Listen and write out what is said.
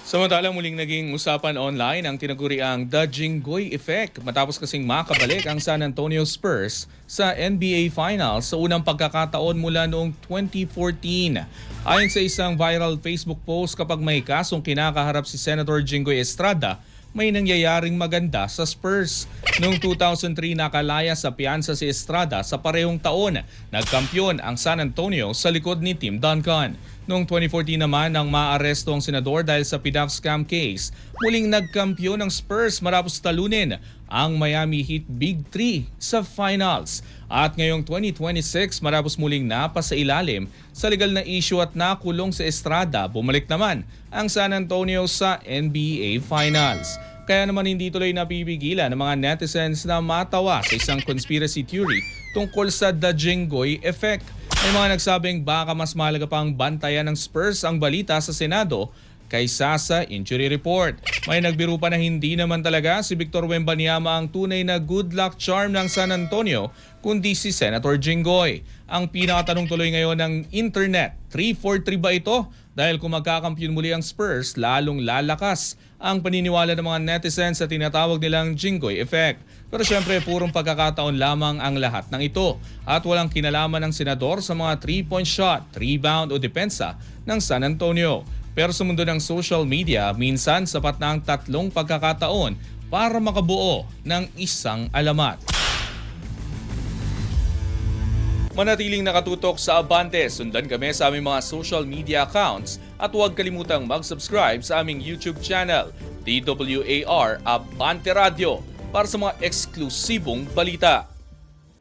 Samantalang muling naging usapan online ang tinaguriang The Jinggoy Effect matapos kasing makabalik ang San Antonio Spurs sa NBA Finals sa unang pagkakataon mula noong 2014. Ayon sa isang viral Facebook post, kapag may kasong kinakaharap si Senator Jinggoy Estrada, may nangyayaring maganda sa Spurs. Noong 2003 nakalaya sa piyansa si Estrada sa parehong taon. Nagkampiyon ang San Antonio sa likod ni Tim Duncan. Noong 2014 naman nang maaresto ang senador dahil sa PDAF scam case, muling nagkampiyon ng Spurs matapos talunin ang Miami Heat Big 3 sa finals. At ngayong 2026 matapos muling napasailalim sa legal na issue at nakulong sa Estrada, bumalik naman ang San Antonio sa NBA Finals. Kaya naman hindi tuloy napipigilan ng mga netizens na matawa sa isang conspiracy theory tungkol sa The Jinggoy Effect. May mga nagsabing baka mas mahalaga pang bantayan ng Spurs ang balita sa Senado kaysa sa injury report. May nagbiro pa na hindi naman talaga si Victor Wembanyama ang tunay na good luck charm ng San Antonio, kundi si Senator Jinggoy. Ang pinakatanong tuloy ngayon ng internet, 3-4-3 ba ito? Dahil kung magkakampiyon muli ang Spurs, lalong lalakas ang paniniwala ng mga netizens sa tinatawag nilang Jinggoy Effect. Pero syempre, purong pagkakataon lamang ang lahat ng ito at walang kinalaman ng senador sa mga 3-point shot, rebound o depensa ng San Antonio. Pero sa mundo ng social media, minsan sapat na ang tatlong pagkakataon para makabuo ng isang alamat. Manatiling nakatutok sa Abante, sundan kami sa aming mga social media accounts at huwag kalimutang mag-subscribe sa aming YouTube channel, DWAR Abante Radio, para sa mga eksklusibong balita.